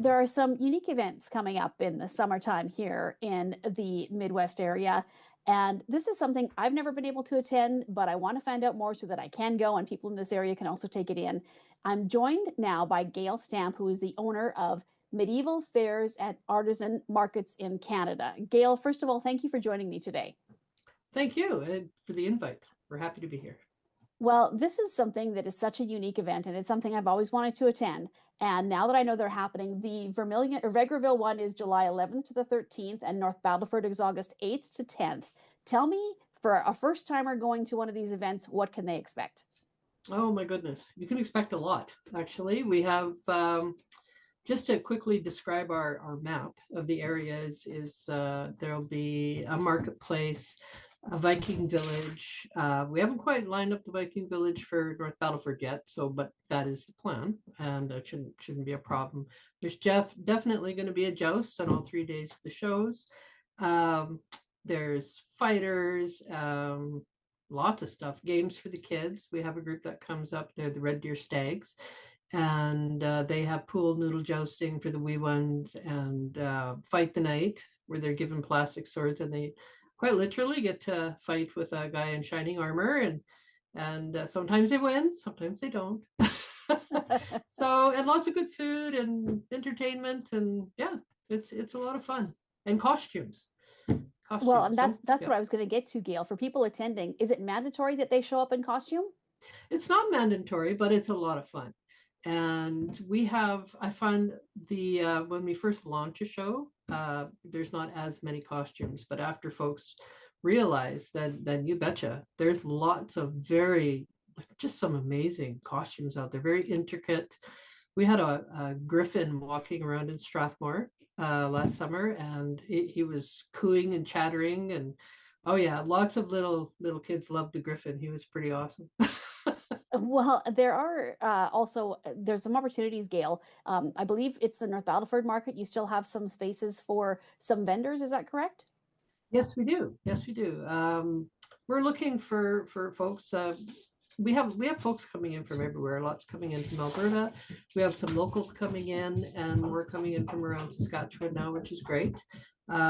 There are some unique events coming up in the summertime here in the Midwest area. And this is something I've never been able to attend, but I want to find out more so that I can go and people in this area can also take it in. I'm joined now by Gail Stamp, who is the owner of Medieval Fairs and Artisan Markets in Canada. Gail, first of all, thank you for joining me today. Thank you for the invite. We're happy to be here. Well, this is something that is such a unique event, and it's something I've always wanted to attend. And now that I know they're happening, the Vermilion or Vegreville one is July 11th to the 13th, and North Battleford is August 8th to 10th. Tell me, for a first timer going to one of these events, what can they expect? Oh my goodness, you can expect a lot. Actually, we have just to quickly describe our map of the areas is there'll be a marketplace, a Viking village. We haven't quite lined up the Viking village for North Battleford yet, so but that is the plan, and it shouldn't be a problem. There's definitely going to be a joust on all 3 days of the shows. Um, there's fighters, lots of stuff, games for the kids. We have a group that comes up. They're the Red Deer Stags, and they have pool noodle jousting for the wee ones, and fight the night where they're given plastic swords and they quite literally get to fight with a guy in shining armor, and sometimes they win, sometimes they don't. So, and lots of good food and entertainment, and yeah, it's a lot of fun, and costumes. Well, and Costumes. that's Yeah. what I was going to get to, Gail. For people attending, is it mandatory that they show up in costume? It's not mandatory, but it's a lot of fun. And I find when we first launch a show, there's not as many costumes, but after folks realize that, then you betcha, there's lots of like just some amazing costumes out there, very intricate. We had a griffin walking around in Strathmore last summer, and he was cooing and chattering, and oh yeah, lots of little kids loved the griffin. He was pretty awesome. Well, there are also there's some opportunities, Gail. I believe it's the North Battleford market. You still have some spaces for some vendors. Is that correct? Yes, we do. Yes, we do. We're looking for folks. We have folks coming in from everywhere. Lots coming in from Alberta. We have some locals coming in, and we're coming in from around Saskatchewan now, which is great.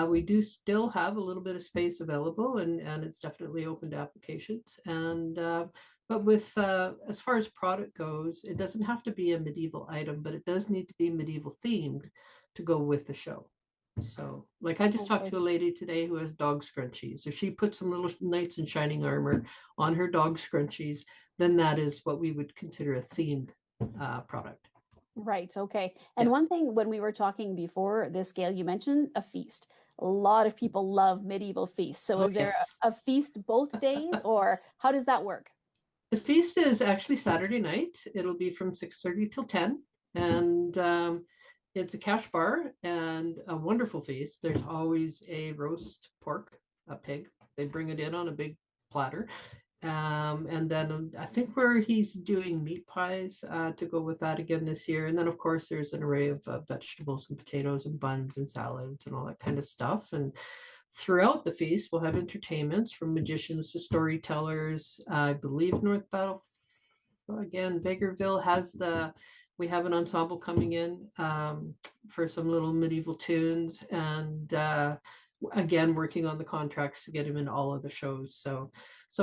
We do still have a little bit of space available, and it's definitely open to applications. And but with as far as product goes, it doesn't have to be a medieval item, but it does need to be medieval themed to go with the show. So, like, I just talked Okay. to a lady today who has dog scrunchies. If she puts some little knights in shining armor on her dog scrunchies, then that is what we would consider a themed product. Right. Okay. And Yeah. one thing when we were talking before this, Gail, you mentioned a feast. A lot of people love medieval feasts. So Oh, is there yes. a feast both days, or how does that work? The feast is actually Saturday night. It'll be from 6:30 till 10. And it's a cash bar and a wonderful feast. There's always a roast pork, a pig. They bring it in on a big platter. And then I think where he's doing meat pies to go with that again this year. And then, of course, there's an array of vegetables and potatoes and buns and salads and all that kind of stuff. And throughout the feast, we'll have entertainments from magicians to storytellers. I believe North Battle, again, Vegreville has we have an ensemble coming in for some little medieval tunes, and again, working on the contracts to get him in all of the shows. So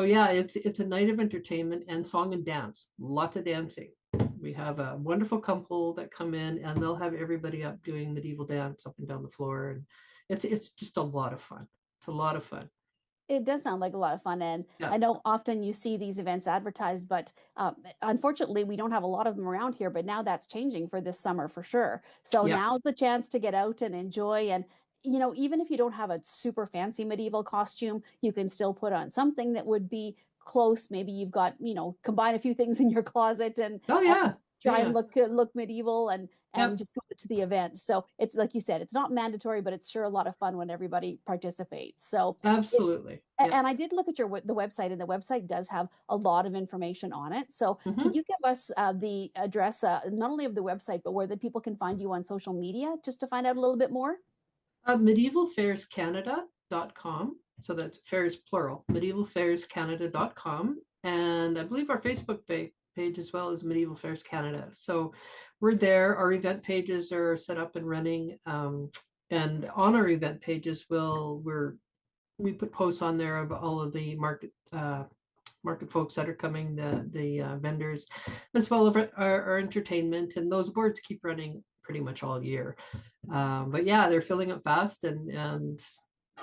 yeah, it's a night of entertainment and song and dance, lots of dancing. We have a wonderful couple that come in, and they'll have everybody up doing medieval dance up and down the floor, and it's just a lot of fun. It's a lot of fun. It does sound like a lot of fun, and Yeah. I know often you see these events advertised, but unfortunately, we don't have a lot of them around here. But now that's changing for this summer for sure. So Yeah. now's the chance to get out and enjoy. And even if you don't have a super fancy medieval costume, you can still put on something that would be close. Maybe you've got combine a few things in your closet Oh and yeah. Yeah. try and Yeah. look medieval and Yep. just go to the event. So it's like you said, it's not mandatory, but it's sure a lot of fun when everybody participates. So. Absolutely. Yep. And I did look at the website, and the website does have a lot of information on it. So, can Mhm. you give us the address, not only of the website, but where the people can find you on social media, just to find out a little bit more? Medievalfairscanada.com. So that's fairs plural, medievalfairscanada.com. And I believe our Facebook page as well as Medieval Fairs Canada. So we're there. Our event pages are set up and running. And on our event pages, we put posts on there of all of the market folks that are coming, the vendors, as well as our entertainment, and those boards keep running pretty much all year. But yeah, they're filling up fast, and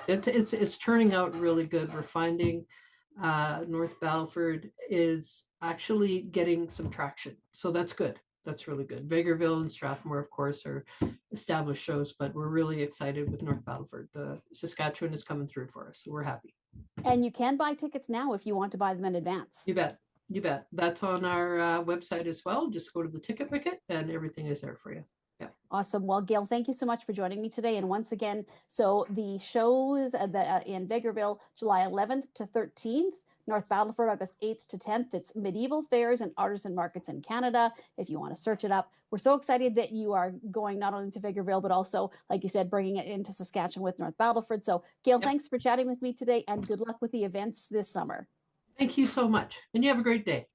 it's turning out really good. We're finding North Battleford is actually getting some traction, so that's good. That's really good. Vegreville and Strathmore, of course, are established shows, but we're really excited with North Battleford. The Saskatchewan is coming through for us, so we're happy. And you can buy tickets now if you want to buy them in advance. You bet. You bet. That's on our website as well. Just go to the ticket wicket and everything is there for you. Yeah. Awesome. Well, Gail, thank you so much for joining me today. And once again, so the shows in Vegreville, July 11th to 13th, North Battleford, August 8th to 10th. It's Medieval Fairs and Artisan Markets in Canada, if you want to search it up. We're so excited that you are going not only to Vegreville, but also, like you said, bringing it into Saskatchewan with North Battleford. So, Gail, thanks for chatting with me today, and good luck with the events this summer. Thank you so much. And you have a great day.